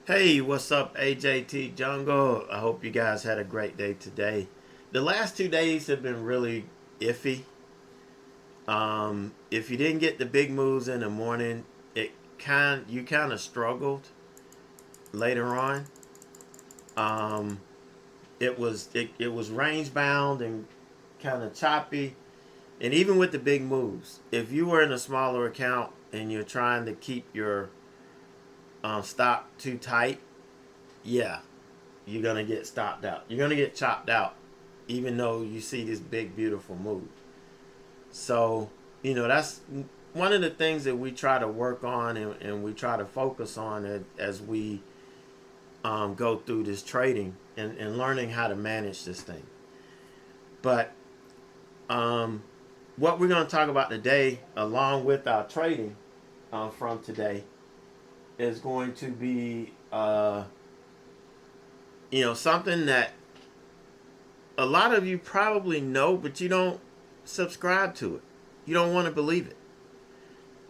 Hey, what's up, AJT Jungle? I hope you guys had a great day today. The last 2 days have been really iffy. If you didn't get the big moves in the morning, you kind of struggled later on. Um, it was range bound and kind of choppy, and even with the big moves, if you were in a smaller account and you're trying to keep your stop too tight, yeah, you're gonna get stopped out. You're gonna get chopped out, even though you see this big, beautiful move. So, that's one of the things that we try to work on and we try to focus on as we go through this trading and learning how to manage this thing. But um, what we're going to talk about today, along with our trading from today, is going to be something that a lot of you probably know, but you don't subscribe to it. You don't want to believe it.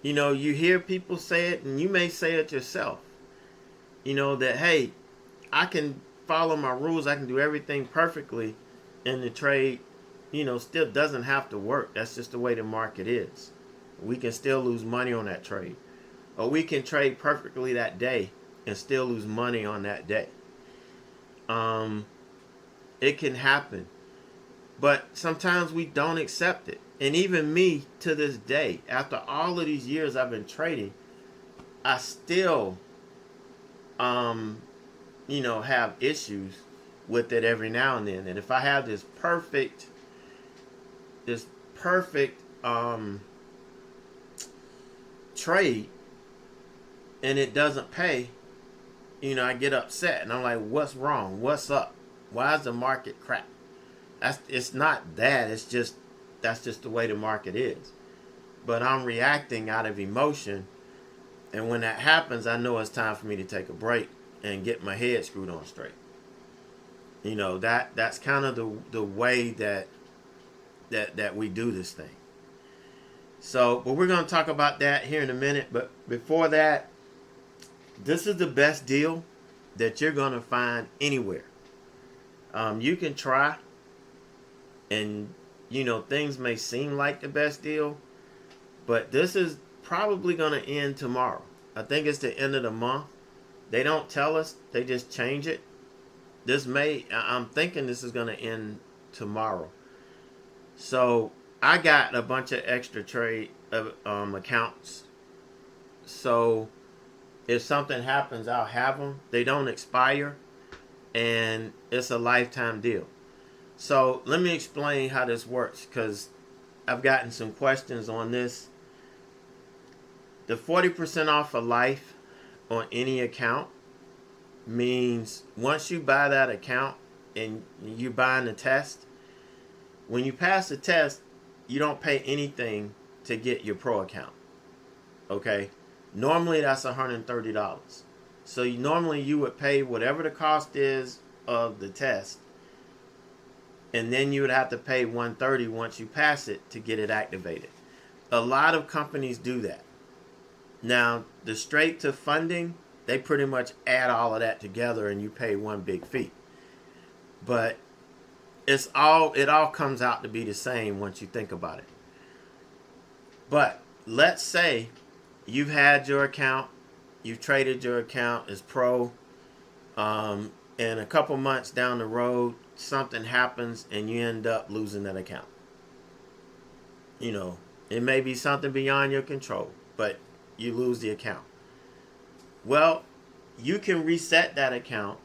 You hear people say it, and you may say it yourself. That, hey, I can follow my rules, I can do everything perfectly, and the trade, still doesn't have to work. That's just the way the market is. We can still lose money on that trade. Or we can trade perfectly that day and still lose money on that day. Um, it can happen. But sometimes we don't accept it. And even me, to this day, after all of these years I've been trading, I still, um, have issues with it every now and then. And if I have this perfect trade and it doesn't pay, I get upset and I'm like, what's wrong? What's up? Why is the market crap? It's not that. That's just the way the market is. But I'm reacting out of emotion, and when that happens, I know it's time for me to take a break and get my head screwed on straight. That's kind of the way that we do this thing. So, but we're going to talk about that here in a minute. But before that, this is the best deal that you're going to find anywhere. You can try, and things may seem like the best deal, but this is probably going to end tomorrow. I think it's the end of the month. They don't tell us, they just change it. I'm thinking this is going to end tomorrow. So I got a bunch of extra trade accounts. So if something happens, I'll have them. They don't expire, and it's a lifetime deal. So let me explain how this works, because I've gotten some questions on this. The 40% off for life on any account means once you buy that account and you're buying the test, when you pass the test, you don't pay anything to get your pro account. Okay? Normally that's $130. So normally you would pay whatever the cost is of the test, and then you would have to pay $130 once you pass it to get it activated. A lot of companies do that. Now, the straight to funding, they pretty much add all of that together and you pay one big fee. But it all comes out to be the same once you think about it. But let's say you've had your account, you've traded your account as pro, and a couple months down the road, something happens and you end up losing that account. It may be something beyond your control, but you lose the account. Well, you can reset that account,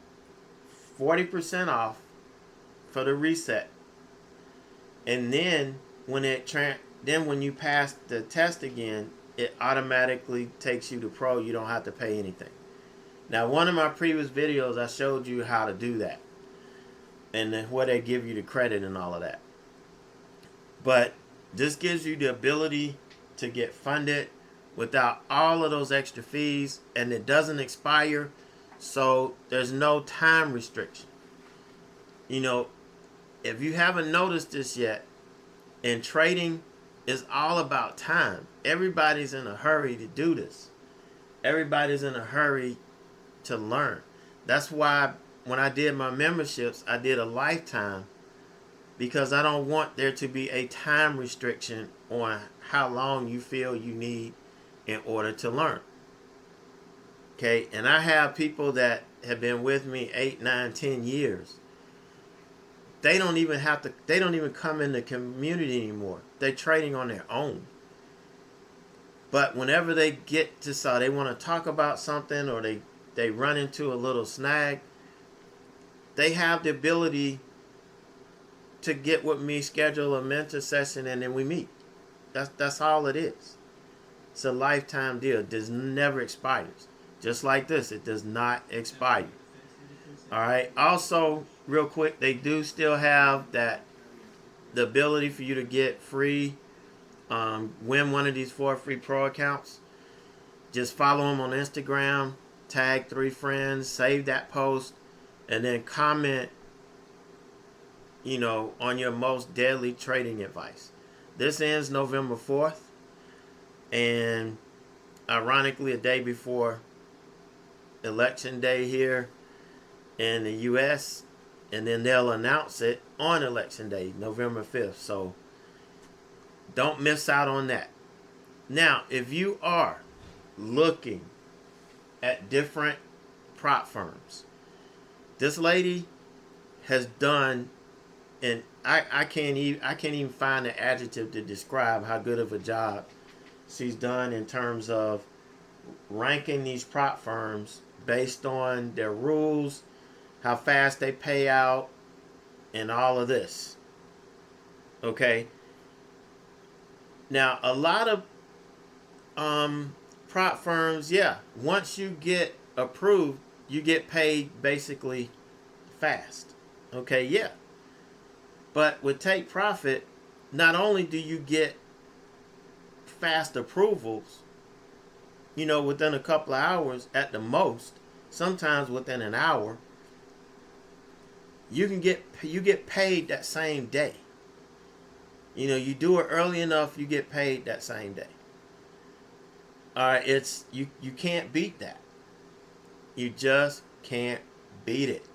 40% off for the reset. And then when you pass the test again, it automatically takes you to pro. You don't have to pay anything. Now, one of my previous videos, I showed you how to do that, and then where they give you the credit and all of that. But this gives you the ability to get funded without all of those extra fees, and it doesn't expire, so there's no time restriction. If you haven't noticed this yet, and trading is all about time. Everybody's in a hurry to do this. Everybody's in a hurry to learn. That's why when I did my memberships, I did a lifetime, because I don't want there to be a time restriction on how long you feel you need in order to learn. Okay, and I have people that have been with me 8, 9, 10 years. They don't even come in the community anymore. They're trading on their own. But whenever they get to they want to talk about something, or they run into a little snag, they have the ability to get with me, schedule a mentor session, and then we meet. That's all it is. It's a lifetime deal. It does never expires. Just like this, it does not expire. All right. Also, real quick, they do still have the ability for you to get free, win one of these 4 free pro accounts. Just follow them on Instagram, tag 3 friends, save that post, and then comment, on your most deadly trading advice. This ends November 4th, and ironically, a day before Election Day here in the U.S., and then they'll announce it on Election Day, November 5th. So don't miss out on that. Now, if you are looking at different prop firms, this lady has done, and I can't even find an adjective to describe how good of a job she's done in terms of ranking these prop firms based on their rules, how fast they pay out, and all of this. Okay. Now, a lot of prop firms, once you get approved, you get paid basically fast. Okay, yeah. But with Take Profit, not only do you get fast approvals, within a couple of hours at the most, sometimes within an hour, you get paid that same day. You do it early enough, you get paid that same day. All right, you can't beat that. You just can't beat it.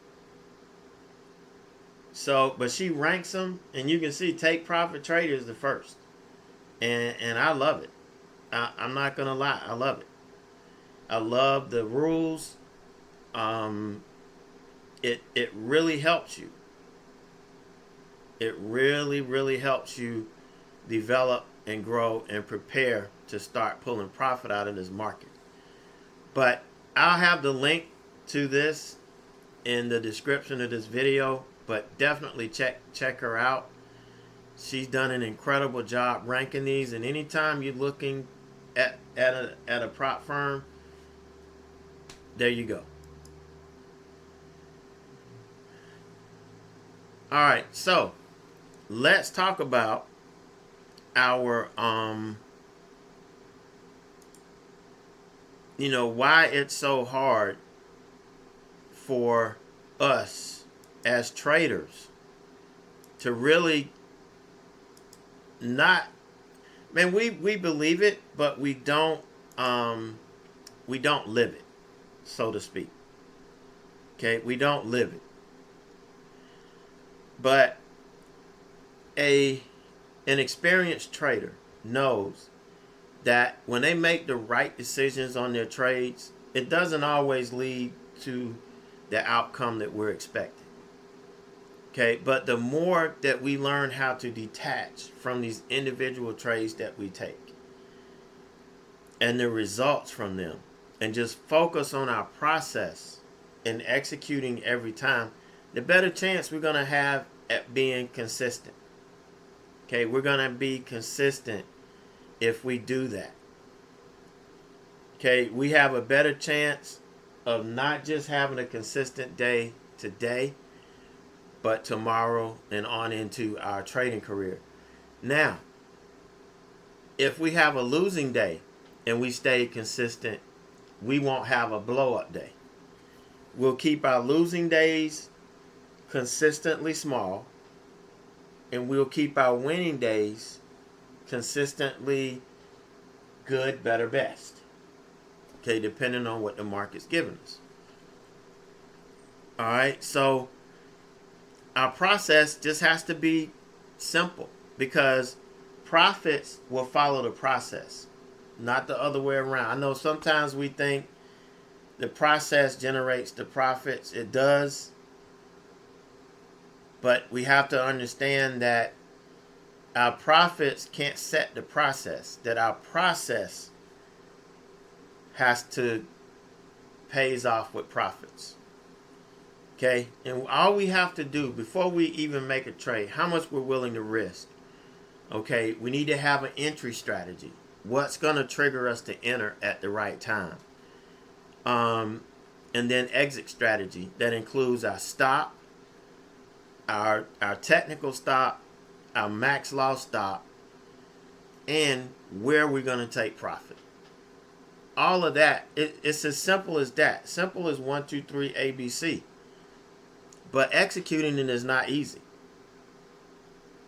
So, but she ranks them, and you can see Take Profit Trader is the first, and I love it. I'm not gonna lie, I love it. I love the rules. It really helps you. It really, really helps you develop and grow and prepare to start pulling profit out of this market. But I'll have the link to this in the description of this video, but definitely check her out. She's done an incredible job ranking these, and anytime you're looking at a prop firm, there you go. All right, so let's talk about our why it's so hard for us as traders to really not, man, we believe it, but we don't live it, so to speak. Okay, we don't live it. But an experienced trader knows that when they make the right decisions on their trades, it doesn't always lead to the outcome that we're expecting. Okay, but the more that we learn how to detach from these individual trades that we take and the results from them, and just focus on our process and executing every time, the better chance we're going to have at being consistent. Okay, we're going to be consistent if we do that. Okay, we have a better chance of not just having a consistent day today, but tomorrow and on into our trading career. Now, if we have a losing day and we stay consistent, we won't have a blow-up day. We'll keep our losing days consistently small, and we'll keep our winning days consistently good, better, best. Okay, depending on what the market's giving us. All right. So our process just has to be simple because profits will follow the process, not the other way around. I know sometimes we think the process generates the profits. It does. But we have to understand that our profits can't set the process, that our process has to pays off with profits. Okay? And all we have to do before we even make a trade, how much we're willing to risk. Okay? We need to have an entry strategy. What's going to trigger us to enter at the right time? And then exit strategy that includes our stop, our technical stop, our max loss stop, and where we're going to take profit. All of that, it's as simple as that. Simple as 1, 2, 3, ABC. But executing it is not easy.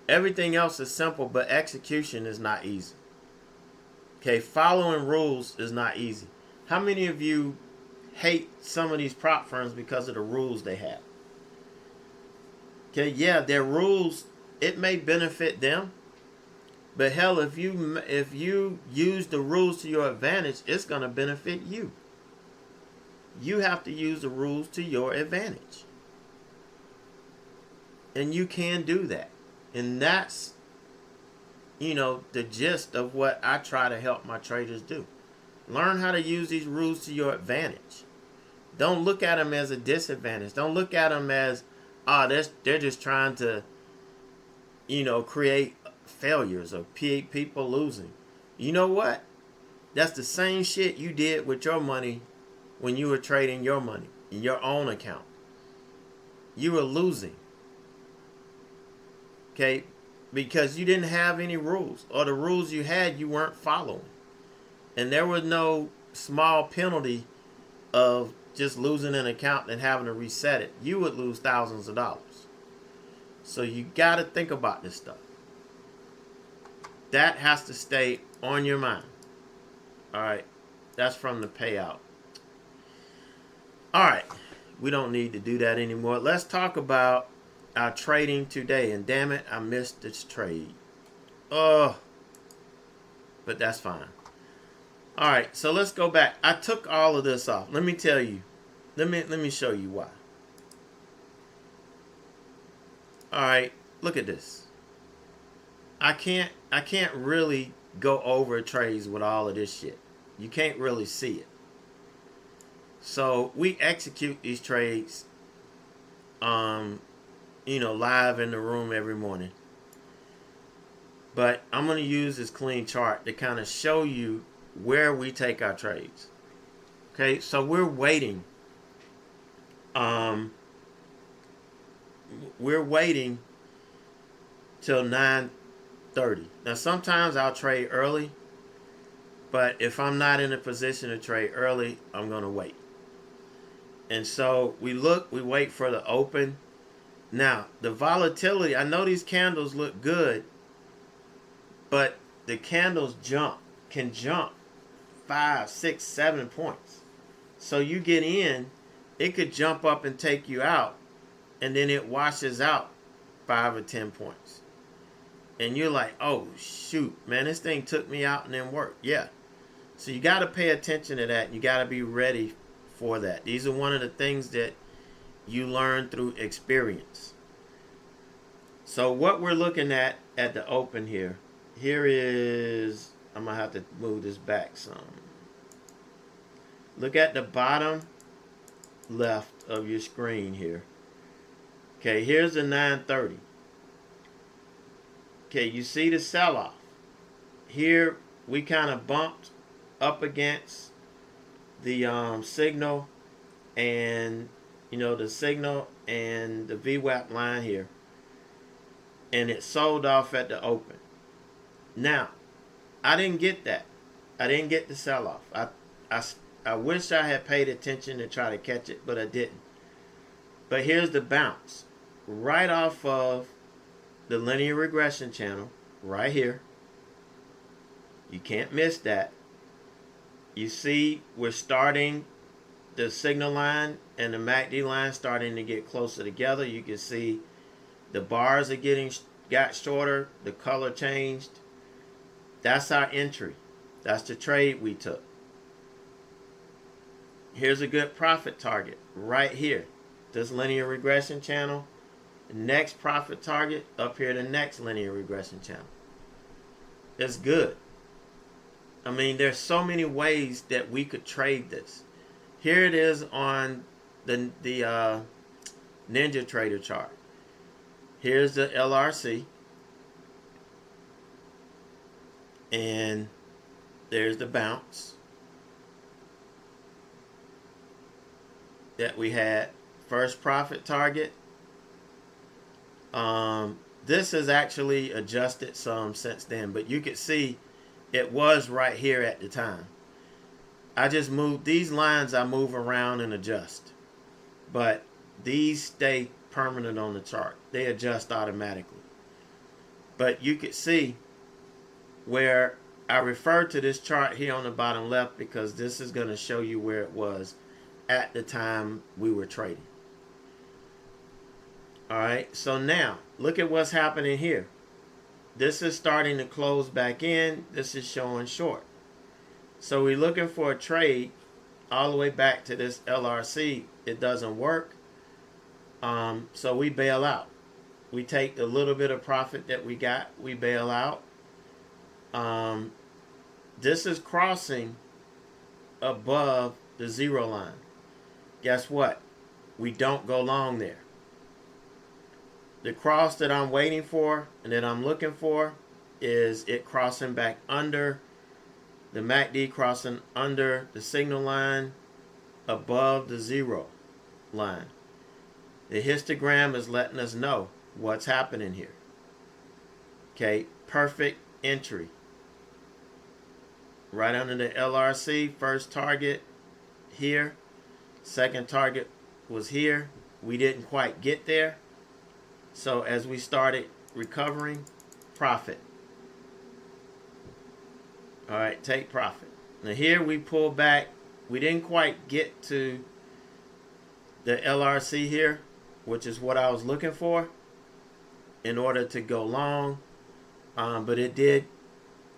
Everything else is simple, but execution is not easy. Okay, following rules is not easy. How many of you hate some of these prop firms because of the rules they have? Okay, yeah, their rules, it may benefit them, but hell, if you use the rules to your advantage, it's going to benefit you. You have to use the rules to your advantage. And you can do that. And that's, the gist of what I try to help my traders do. Learn how to use these rules to your advantage. Don't look at them as a disadvantage. Don't look at them as, they're just trying to, create failures or people losing. You know what? That's the same shit you did with your money when you were trading your money in your own account. You were losing. Okay? Because you didn't have any rules, or the rules you had you weren't following. And there was no small penalty of just losing an account and having to reset it. You would lose thousands of dollars. So you got to think about this stuff. That has to stay on your mind. All right. That's from the payout. All right. We don't need to do that anymore. Let's talk about our trading today. And damn it, I missed this trade. Oh. But that's fine. All right. So let's go back. I took all of this off. Let me tell you. Let me show you why. All right. Look at this. I can't really go over trades with all of this shit. You can't really see it. So we execute these trades, live in the room every morning. But I'm going to use this clean chart to kind of show you where we take our trades. Okay, so we're waiting. We're waiting till 9:30. Now sometimes I'll trade early, but if I'm not in a position to trade early, I'm going to wait. And so we wait for the open. Now, the volatility, I know these candles look good, but the candles can jump 5, 6, 7 points. So you get in, it could jump up and take you out, and then it washes out 5 or 10 points. And you're like, oh, shoot, man, this thing took me out and then worked. Yeah. So you got to pay attention to that. You got to be ready for that. These are one of the things that you learn through experience. So what we're looking at the open here is, I'm going to have to move this back some. Look at the bottom left of your screen here. Okay, here's the 9:30. Okay, you see the sell-off. Here we kind of bumped up against the signal and the signal and the VWAP line here, and it sold off at the open. Now, I didn't get that. I didn't get the sell-off. I wish I had paid attention to try to catch it, but I didn't. But here's the bounce right off of the linear regression channel right here. You can't miss that. You see we're starting the signal line and the MACD line starting to get closer together. You can see the bars are got shorter, the color changed. That's our entry. That's the trade we took. Here's a good profit target right here. This linear regression channel. Next profit target up here, the next linear regression channel. It's good. I mean, there's so many ways that we could trade this. Here it is on the Ninja Trader chart. Here's the LRC. And there's the bounce that we had. First profit target. This has actually adjusted some since then, but you could see it was right here at the time. I just moved these lines. I move around and adjust, but these stay permanent on the chart. They adjust automatically. But you could see where I refer to this chart here on the bottom left because this is going to show you where it was at the time we were trading. All right, so now look at what's happening here. This is starting to close back in. This is showing short. So we're looking for a trade all the way back to this LRC. It doesn't work. So we bail out. We take the little bit of profit that we got. We bail out. This is crossing above the zero line. Guess what? We don't go long there. The cross that I'm waiting for and that I'm looking for is it crossing back under the MACD, crossing under the signal line above the zero line. The histogram is letting us know what's happening here. Okay, perfect entry. Right under the LRC, first target here. Second target was here. We didn't quite get there. So as we started recovering, profit. All right, take profit. Now here we pull back. We didn't quite get to the LRC here, which is what I was looking for in order to go long. But it did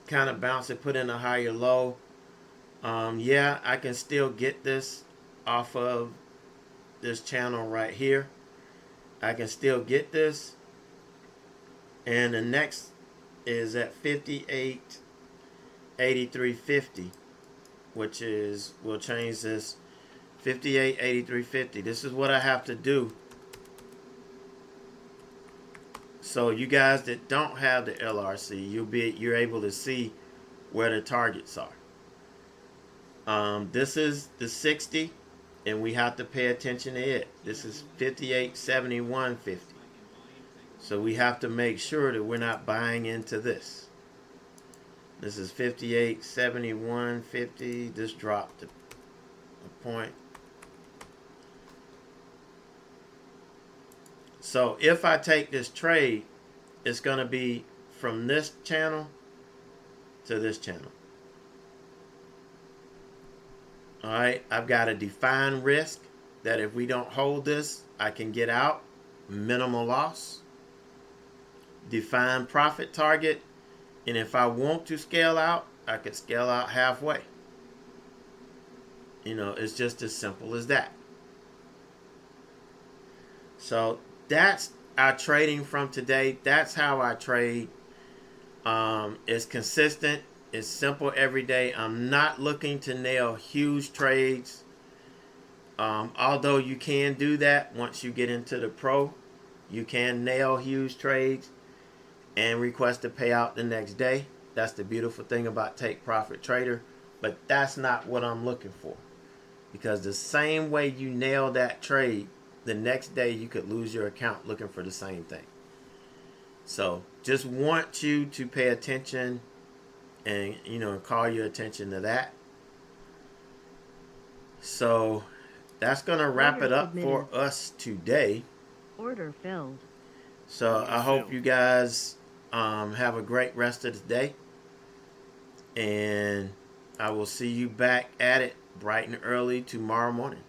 kind of bounce. It put in a higher low. Yeah, I can still get this off of this channel right here. I can still get this. And the next is at 58.8350, which is, we'll change this, 58.8350. This is what I have to do. So you guys that don't have the LRC, you're able to see where the targets are. This is the 60, and we have to pay attention to it. This is 58.7150. So we have to make sure that we're not buying into this. This is 58.7150. This dropped a point. So if I take this trade, it's going to be from this channel to this channel. All right, I've got a defined risk that if we don't hold this, I can get out, minimal loss. Defined profit target, and if I want to scale out, I could scale out halfway. You know, it's just as simple as that. So that's our trading from today. That's how I trade. It's consistent. It's simple every day. I'm not looking to nail huge trades. Although you can do that once you get into the pro. You can nail huge trades and request a payout the next day. That's the beautiful thing about Take Profit Trader. But that's not what I'm looking for. Because the same way you nail that trade, the next day you could lose your account looking for the same thing. So just want you to pay attention and, you know, call your attention to that. So that's going to wrap it up for us today. Order filled. So I hope you guys have a great rest of the day. And I will see you back at it bright and early tomorrow morning.